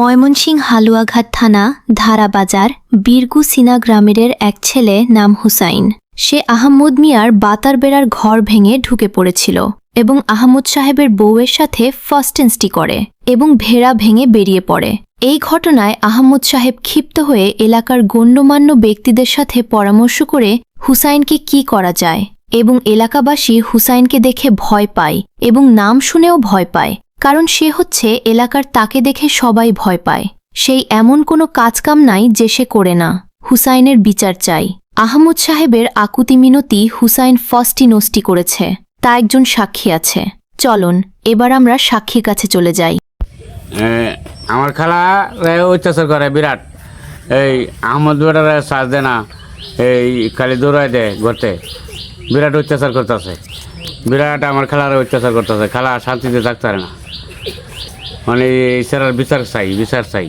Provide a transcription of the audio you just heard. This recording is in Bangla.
ময়মনসিংহ হালুয়াঘাট থানা ধারাবাজার বীরগুসিনা গ্রামের এক ছেলে নাম হুসাইন। সে আহমদ মিয়ার বাতার বেড়ার ঘর ভেঙে ঢুকে পড়েছিল এবং আহমদ সাহেবের বউয়ের সাথে ফাস্টেন্সটি করে এবং ভেড়া ভেঙে বেরিয়ে পড়ে। এই ঘটনায় আহমদ সাহেব ক্ষিপ্ত হয়ে এলাকার গণ্যমান্য ব্যক্তিদের সাথে পরামর্শ করে হুসাইনকে কি করা যায়, এবং এলাকাবাসী হুসাইনকে দেখে ভয় পায় এবং নাম শুনেও ভয় পায়, কারণ সে হচ্ছে এলাকার, তাকে দেখে সবাই ভয় পায়। সেই এমন কোনো কাজকাম নাই যে সে করে না। হুসাইনের বিচার চাই। আহমদ সাহেবের আকুতি মিনতি হুসাইন ফস্টি নষ্টি করেছে, তা একজন সাক্ষী আছে। চলুন এবার আমরা সাক্ষীর কাছে চলে যাই। আমার খালা অত্যাচার করে বিরাট। এই আহমদ বেটারে সাজ দে না, এই খালি দৌড়াই দেয় ঘরতে, বিরাট অত্যাচার করতেছে। বিরাট আমার খালার অত্যাচার করতেছে। খালা শান্তিতে থাকতে পারে না। মানে এই বিচার চাই, বিচার চাই।